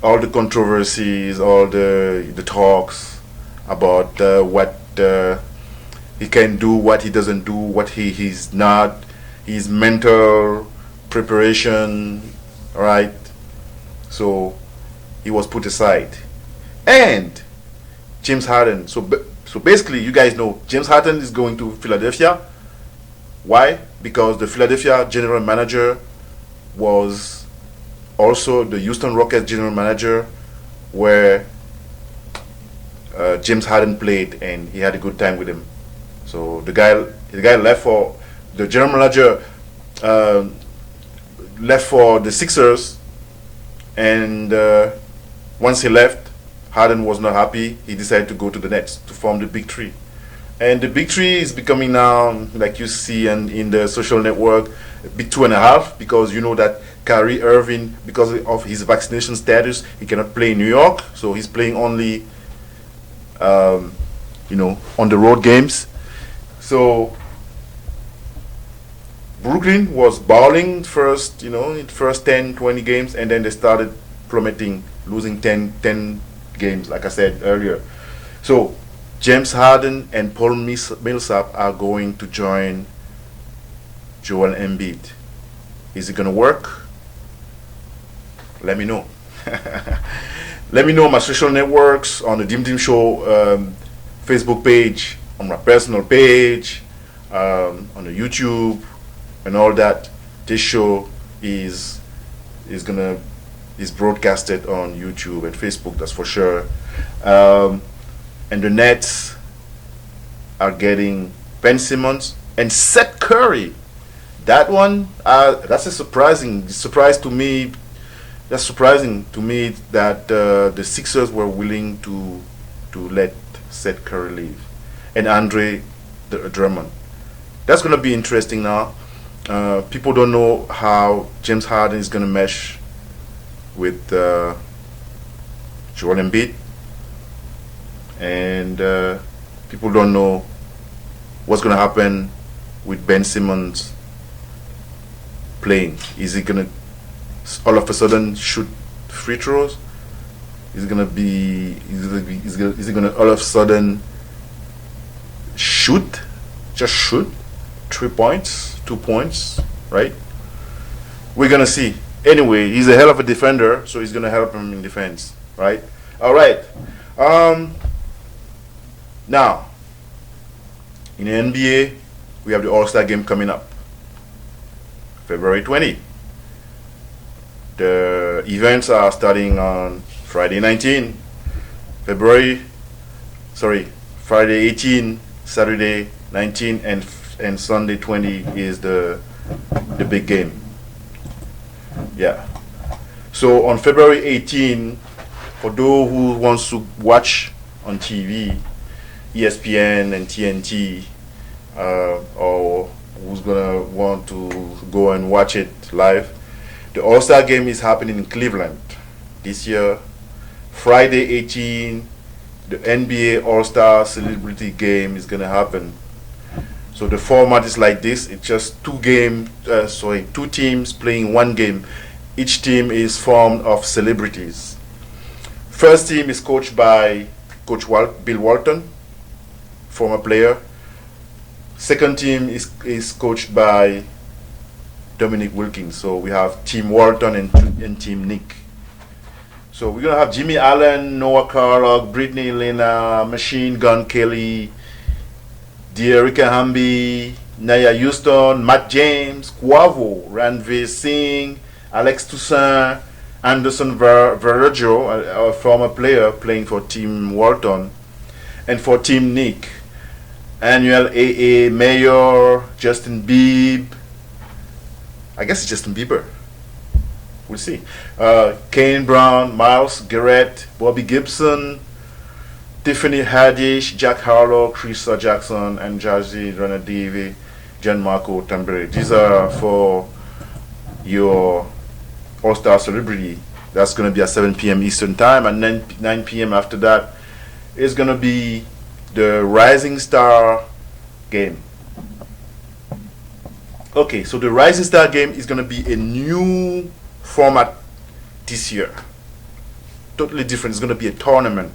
S3: All the controversies, all the talks about what he can do, what he doesn't do, what he's not, his mental preparation, right? So he was put aside. And James Harden. So basically, you guys know James Harden is going to Philadelphia. Why? Because the Philadelphia general manager was also the Houston Rockets general manager, where James Harden played, and he had a good time with him. So the guy left for the general manager, left for the Sixers, and once he left, Harden was not happy. He decided to go to the Nets to form the Big Three. And the Big Three is becoming now, like you see in the social network, a big 2.5, because you know that Kyrie Irving, because of his vaccination status, he cannot play in New York, so he's playing only, on the road games. So Brooklyn was balling first, in the first 10, 20 games, and then they started plummeting, losing 10 games, like I said earlier. So James Harden and Paul Millsap are going to join Joel Embiid. Is it going to work? Let me know. Let me know on my social networks, on the DimDim Show Facebook page, on my personal page, on the YouTube, and all that. This show is broadcasted on YouTube and Facebook, that's for sure. And the Nets are getting Ben Simmons and Seth Curry. That one, that's a surprise to me. That's surprising to me that the Sixers were willing to let Seth Curry leave, and Andre Drummond. That's going to be interesting now. People don't know how James Harden is going to mesh with Joel Embiid, and people don't know what's going to happen with Ben Simmons playing. Is he going to all of a sudden shoot free throws? Is he going to all of a sudden just shoot 3 points, 2 points, right? We're going to see. Anyway, he's a hell of a defender, so he's gonna help him in defense, right? All right. Now, in the NBA, we have the All-Star game coming up, February 20. The events are starting on Friday 19, Friday 18, Saturday 19, and Sunday 20 is the big game. Yeah. So on February 18, for those who wants to watch on TV, ESPN and TNT, or who's gonna want to go and watch it live, the All-Star game is happening in Cleveland this year. Friday 18, the NBA All-Star Celebrity Game is gonna happen. So the format is like this. It's just two teams playing one game. Each team is formed of celebrities. First team is coached by Coach Bill Walton, former player. Second team is coached by Dominic Wilkins. So we have Team Walton and Team Nick. So we're gonna have Jimmy Allen, Noah Carlock, Brittany Lena, Machine Gun Kelly, De'Erica Hamby, Naya Houston, Matt James, Quavo, Ranveer Singh, Alex Toussaint, Anderson Varejao, a former player playing for Team Walton, and for Team Nick, Annuel AA, Mayor, Justin Bieber. I guess it's Justin Bieber. We'll see. Kane Brown, Miles Garrett, Bobby Gibson, Tiffany Haddish, Jack Harlow, Krista Jackson, and Jazzy Renadavi, Gianmarco Tamberi. These are for your All-Star Celebrity. That's going to be at 7 p.m. Eastern Time, and 9 p.m. after that is going to be the Rising Star game. Okay, so the Rising Star game is going to be a new format this year. Totally different. It's going to be a tournament.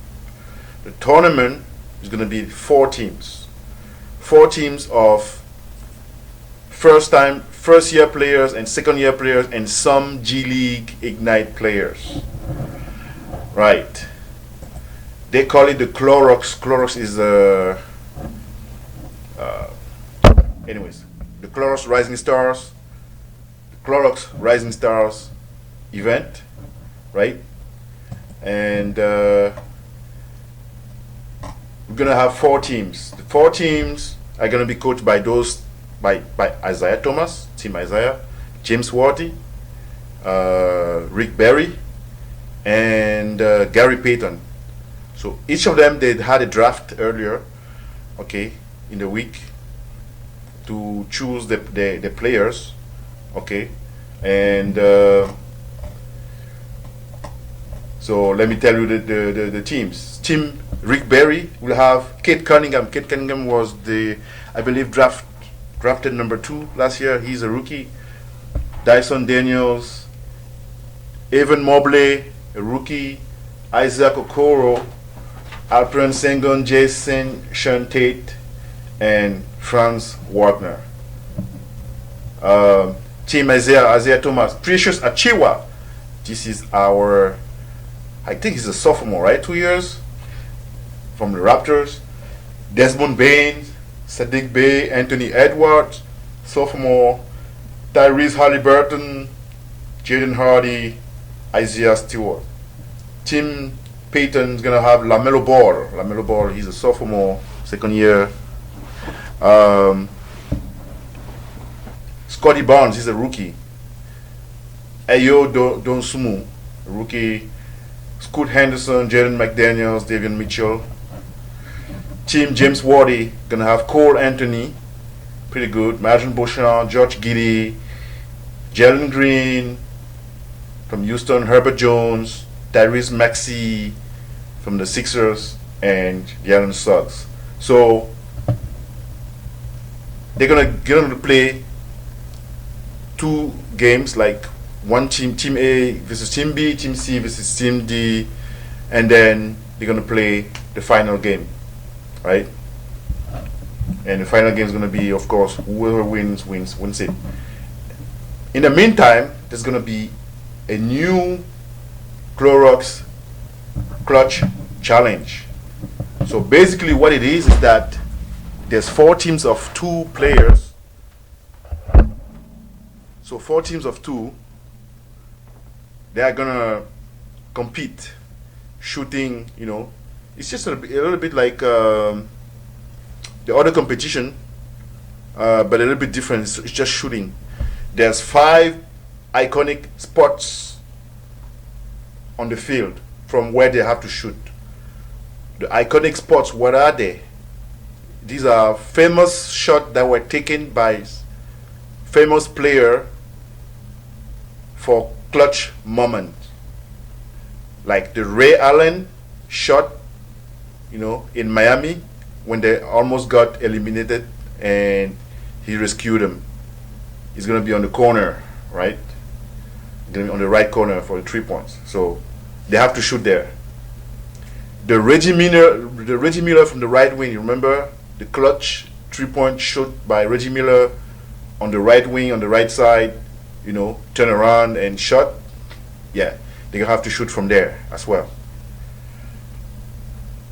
S3: The tournament is going to be 4 teams. 4 teams of first year players and second year players and some G League Ignite players. Right. They call it the Clorox. Clorox is anyways, the Clorox Rising Stars event, right? And we're gonna have 4 teams. The 4 teams are gonna be coached by Isaiah Thomas, Team Isaiah, James Wardy, Rick Barry, and Gary Payton. So each of them, they had a draft earlier, okay, in the week to choose the players, okay, and so let me tell you the teams. Team Rick Barry will have Kate Cunningham. Kate Cunningham was I believe drafted number 2 last year. He's a rookie. Dyson Daniels, Evan Mobley, a rookie. Isaac Okoro, Alperen Sengun, Jason Sean Tate, and Franz Wagner. Team Isaiah Thomas, Precious Achiuwa. This is I think he's a sophomore, right? 2 years from the Raptors. Desmond Bain, Sadiq Bey, Anthony Edwards, sophomore. Tyrese Halliburton, Jaden Hardy, Isaiah Stewart. Tim Payton's gonna have LaMelo Ball. LaMelo Ball, he's a sophomore, second year. Scotty Barnes, he's a rookie. Ayo Donsumu, a rookie. Scoot Henderson, Jaden McDaniels, Davion Mitchell. Team James Wardy, gonna have Cole Anthony, pretty good. Martin Beauchamp, George Giddey, Jalen Green from Houston, Herbert Jones, Tyrese Maxey from the Sixers, and Jalen Suggs. So they're gonna get them to play 2 games, like one team A versus Team B, Team C versus Team D, and then they're gonna play the final game, right? And the final game is gonna be, of course, whoever wins it. In the meantime, there's gonna be a new Clorox clutch challenge. So basically what it is that there's 4 teams of 2 players. So 4 teams of 2, they are gonna compete shooting, it's just a little bit like the other competition, but a little bit different. It's just shooting. There's 5 iconic spots on the field from where they have to shoot. The iconic spots, what are they? These are famous shots that were taken by famous player for clutch moment. Like the Ray Allen shot, in Miami when they almost got eliminated and he rescued them. He's going to be on the corner, right? Going to be on the right corner for the 3 points. So they have to shoot there. The Reggie Miller from the right wing, you remember the clutch 3-point shot by Reggie Miller on the right wing, on the right side, turn around and shot. Yeah, they're going to have to shoot from there as well.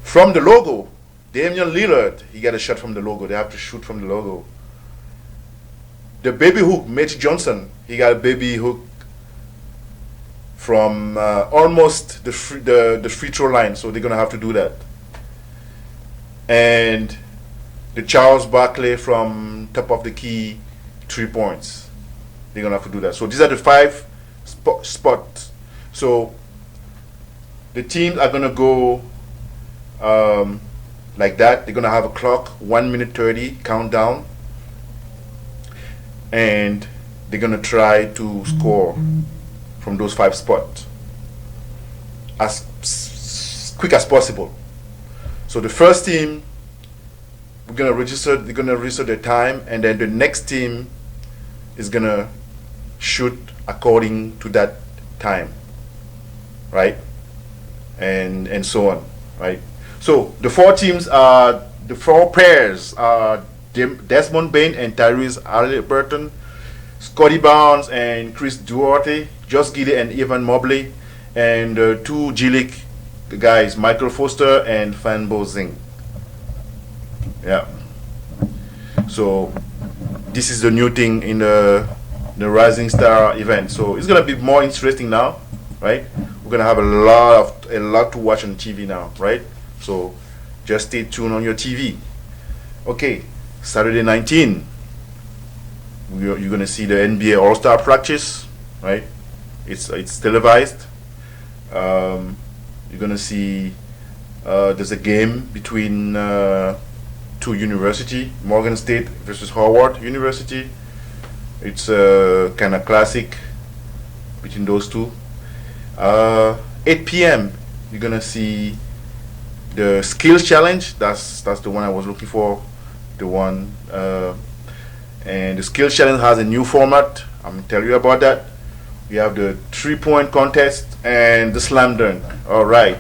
S3: From the logo, Damian Lillard, he got a shot from the logo. They have to shoot from the logo. The baby hook, Mitch Johnson, he got a baby hook from almost the free throw line, so they're gonna have to do that. And the Charles Barkley from top of the key 3 points, they're gonna have to do that. So these are the 5 spots. So the teams are gonna go like that. They're gonna have a clock, 1 minute 30 countdown, and they're gonna try to score from those 5 spots as quick as possible. So the first team, they're gonna register their time, and then the next team is gonna shoot according to that time, right? And so on, right? So the 4 teams are, the 4 pairs are Desmond Bain and Tyrese Halliburton, Scotty Barnes and Chris Duarte, Josh Giddey and Evan Mobley, and 2 G-League guys, Michael Foster and Fanbo Zing. Yeah. So this is the new thing in the Rising Star event. So it's gonna be more interesting now, right? We're gonna have a lot to watch on TV now, right? So just stay tuned on your TV. Okay, Saturday 19. You're gonna see the NBA All-Star practice, right? It's televised. You're gonna see there's a game between 2 university, Morgan State versus Howard University. It's a kind of classic between those 2. 8 p.m. you're gonna see the skills challenge. That's the one I was looking for. The one. And the skills challenge has a new format. I'm gonna tell you about that. We have the 3-point contest and the slam dunk. All right.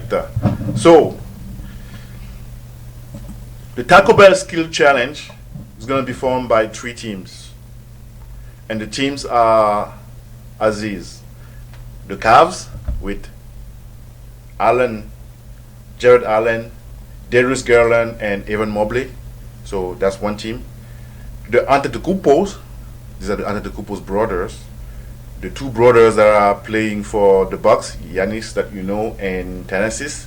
S3: So the Taco Bell skill challenge is gonna be formed by 3 teams, and the teams are as is: the Cavs with Jared Allen, Darius Garland, and Evan Mobley. So that's one team. The Antetokounmpos, these are the Antetokounmpo's brothers. The 2 brothers that are playing for the Bucks, Giannis, that you know, and Thanasis.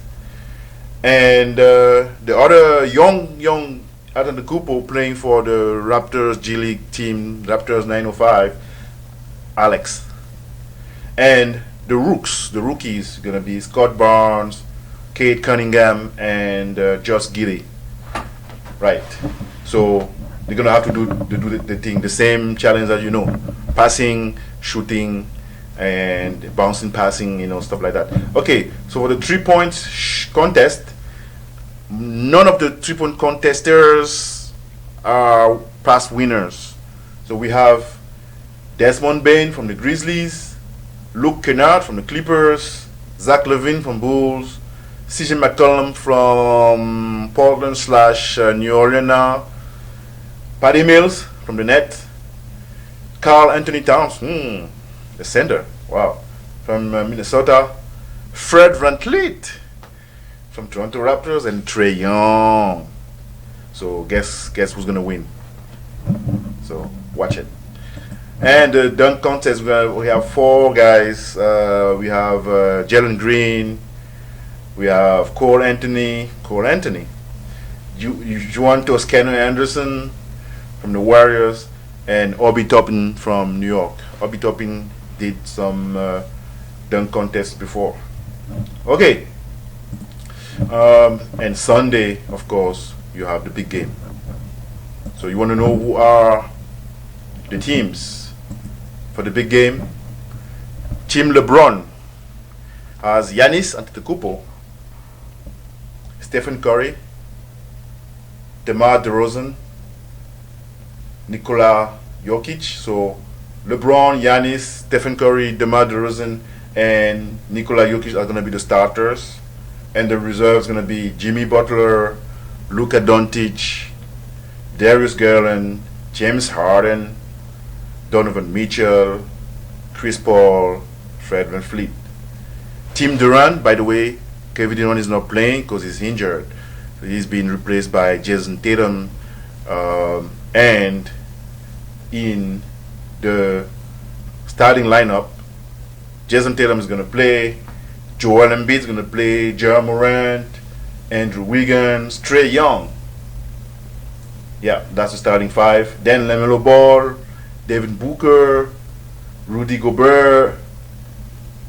S3: And the other young Antetokounmpo playing for the Raptors G League team, Raptors 905, Alex. And the rookies, gonna be Scott Barnes, Kate Cunningham, and Josh Giddey. Right. So they're gonna have to do the thing, the same challenge as passing, shooting, and bouncing, passing, stuff like that. Okay. So for the 3-point contest, none of the 3-point contesters are past winners. So we have Desmond Bain from the Grizzlies, Luke Kennard from the Clippers, Zach LaVine from Bulls, CJ McCollum from Portland / New Orleans now, Patty Mills from the Nets, Carl Anthony Towns, the center, wow, from Minnesota, Fred VanVleet from Toronto Raptors, and Trae Young. So guess who's gonna win? So watch it. And the dunk contest, we have 4 guys. We have Jalen Green. We have Cole Anthony. Juwan Toscano Anderson from the Warriors, and Obi Toppin from New York. Obi Toppin did some dunk contests before. Okay. And Sunday, of course, you have the big game. So you want to know who are the teams for the big game? Team LeBron has Giannis Antetokounmpo, Stephen Curry, DeMar DeRozan, Nikola Jokic. So LeBron, Giannis, Stephen Curry, DeMar DeRozan, and Nikola Jokic are going to be the starters. And the reserves going to be Jimmy Butler, Luka Doncic, Darius Garland, James Harden, Donovan Mitchell, Chris Paul, Fred VanVleet. Team Durant, by the way, Kevin Durant is not playing because he's injured. So he's been replaced by Jason Tatum. And in the starting lineup, Jason Tatum is going to play, Joel Embiid is going to play, Ja Morant, Andrew Wiggins, Trae Young. Yeah, that's the starting 5. Then LaMelo Ball, Devin Booker, Rudy Gobert,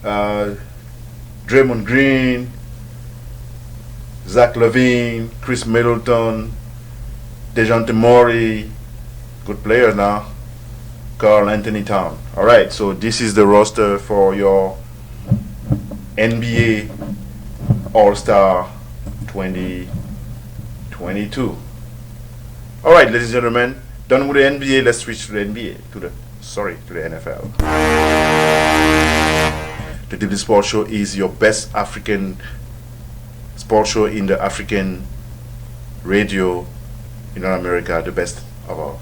S3: Draymond Green, Zach LaVine, Chris Middleton, DeJounte Murray, good players now, Karl Anthony Towns. All right, so this is the roster for your NBA All-Star 2022. All right, ladies and gentlemen, done with the NBA. Let's switch to the NBA, to the NFL. The DimDim Sports Show is your best African sports show in the African radio in North America, the best of all.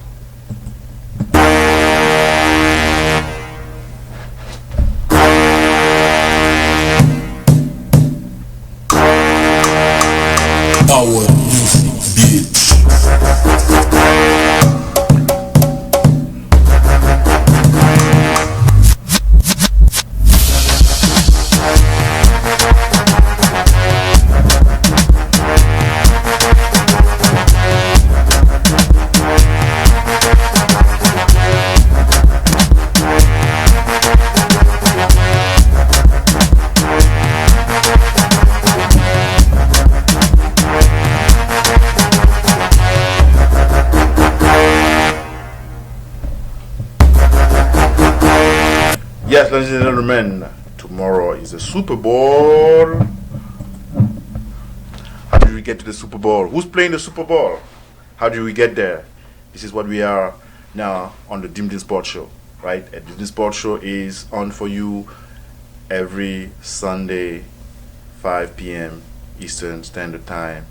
S5: Our music, bitch.
S3: Yes, ladies and gentlemen, tomorrow is the Super Bowl. How did we get to the Super Bowl? Who's playing the Super Bowl? How did we get there? This is what we are now on the DimDim Sports Show, right? And the DimDim Sports Show is on for you every Sunday, 5 p.m. Eastern Standard Time,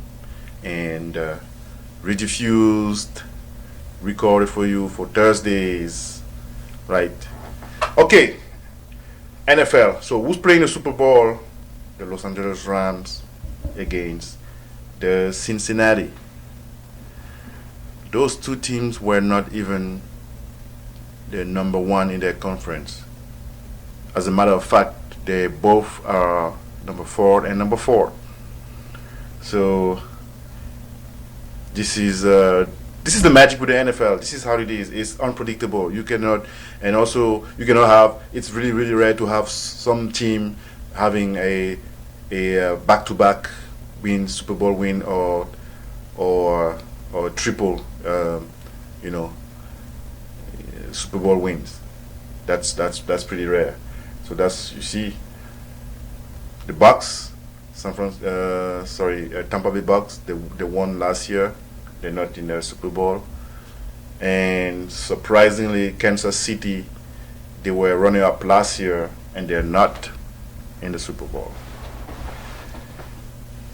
S3: and rediffused, recorded for you for Thursdays, right? Okay. NFL. So who's playing the Super Bowl? The Los Angeles Rams against the Cincinnati. Those two teams were not even the number 1 in their conference. As a matter of fact, they both are number 4 and number 4. So this is the magic with the NFL. This is how it is. It's unpredictable. You cannot have. It's really, really rare to have some team having a back-to-back win, Super Bowl win, or triple, Super Bowl wins. That's pretty rare. So that's, you see, the Bucks, Tampa Bay Bucks. They won last year. They're not in the Super Bowl. And surprisingly, Kansas City, they were running up last year, and they're not in the Super Bowl.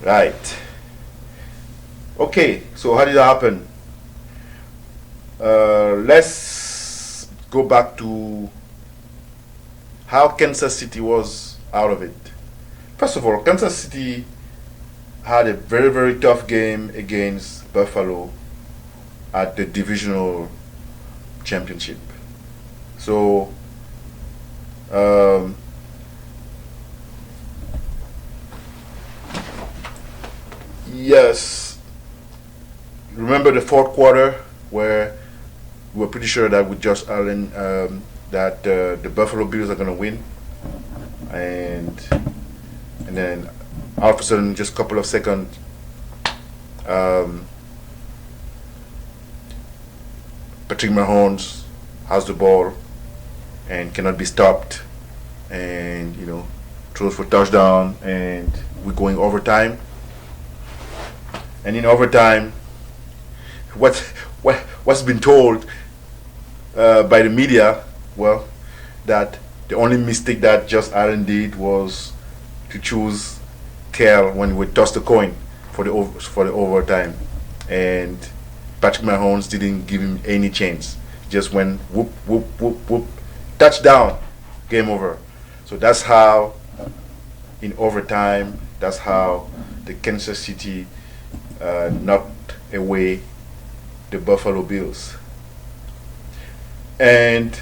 S3: Right. Okay, so how did that happen? Let's go back to how Kansas City was out of it. First of all, Kansas City had a very, very tough game against Buffalo at the divisional championship. So, yes, remember the fourth quarter where we were pretty sure that with Josh Allen that the Buffalo Bills are going to win, and then all of a sudden, just a couple of seconds, Patrick Mahomes has the ball and cannot be stopped, and throws for touchdown, and we're going overtime. And in overtime, what's been told by the media, well, that the only mistake that Josh Allen did was to choose Kell when we tossed the coin for the overtime, and Patrick Mahomes didn't give him any chance. Just went whoop whoop whoop whoop, touchdown, game over. So that's how, in overtime, that's how the Kansas City knocked away the Buffalo Bills. And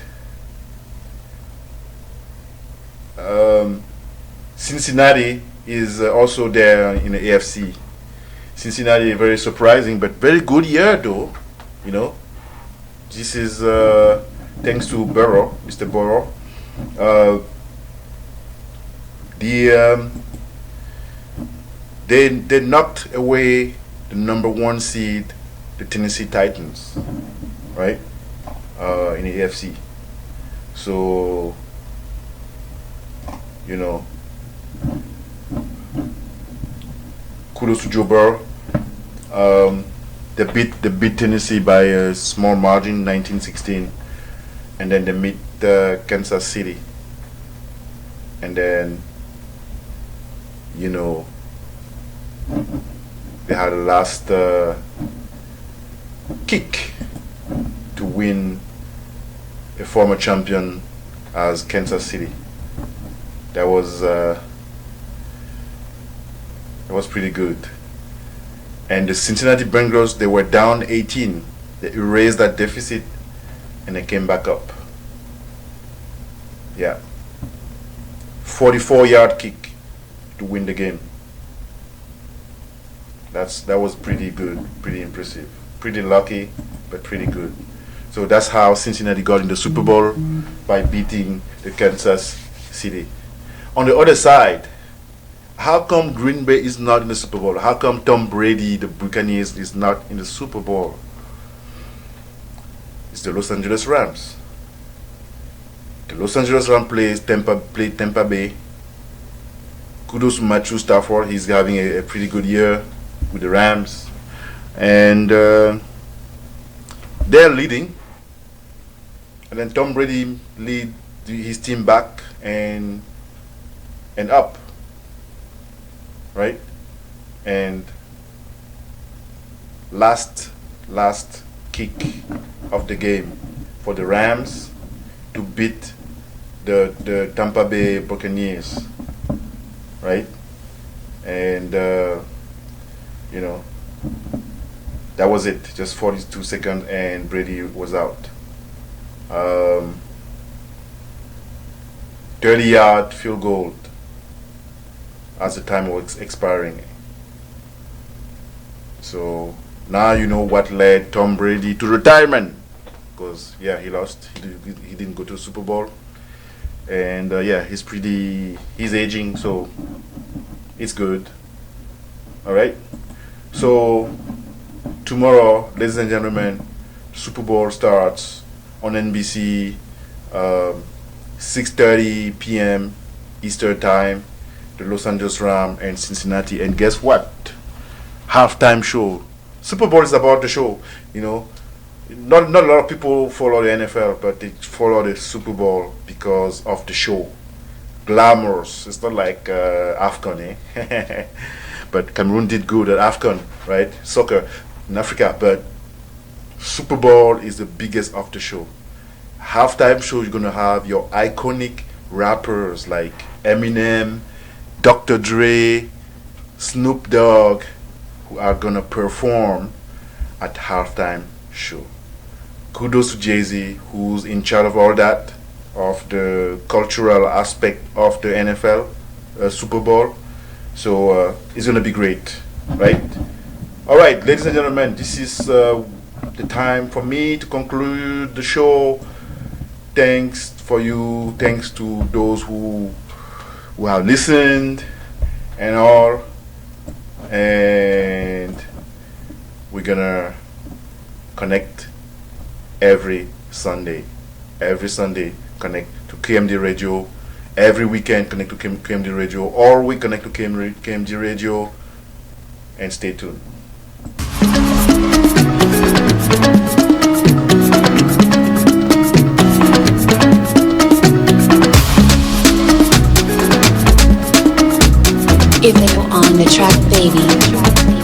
S3: Cincinnati is also there in the AFC. Cincinnati, very surprising, but very good year though. This is thanks to Burrow, Mr. Burrow. They knocked away the number 1 seed, the Tennessee Titans, right? In the AFC. So, kudos to Joe Burrow. They beat Tennessee by a small margin, 19-16, and then they meet Kansas City, and then they had a last kick to win a former champion as Kansas City. That was pretty good. And the Cincinnati Bengals, they were down 18. They erased that deficit and they came back up. Yeah. 44-yard kick to win the game. That was pretty good, pretty impressive. Pretty lucky, but pretty good. So that's how Cincinnati got in the Super Bowl, by beating the Kansas City. On the other side, how come Green Bay is not in the Super Bowl? How come Tom Brady, the Buccaneers, is not in the Super Bowl? It's the Los Angeles Rams. The Los Angeles Rams played Tampa Bay. Kudos to Matthew Stafford. He's having a pretty good year with the Rams. And they're leading. And then Tom Brady lead his team back and up. Right? And last kick of the game for the Rams to beat the Tampa Bay Buccaneers. Right? And that was it. Just 42 seconds and Brady was out. 30-yard field goal as the time was expiring. So now you know what led Tom Brady to retirement, because he lost. He didn't go to the Super Bowl, and he's aging, so it's good. All right. So tomorrow, ladies and gentlemen, Super Bowl starts on NBC, 6:30 p.m. Eastern Time. The Los Angeles Rams and Cincinnati, and guess what? Halftime show. Super Bowl is about the show. Not a lot of people follow the NFL, but they follow the Super Bowl because of the show. Glamorous. It's not like AFCON, eh? But Cameroon did good at AFCON, right? Soccer in Africa, but Super Bowl is the biggest of the show. Halftime show, you're gonna have your iconic rappers like Eminem, Dr. Dre, Snoop Dogg, who are gonna perform at halftime show. Kudos to Jay-Z, who's in charge of all that, of the cultural aspect of the NFL Super Bowl. So it's gonna be great, right? All right, ladies and gentlemen, this is the time for me to conclude the show. Thanks for you. Thanks to those who have listened and all. And we're gonna connect every Sunday. Every Sunday, connect to KMD Radio. Every weekend, connect to KMD Radio. All week, connect to KMD Radio. And stay tuned.
S4: If they were on the track, baby.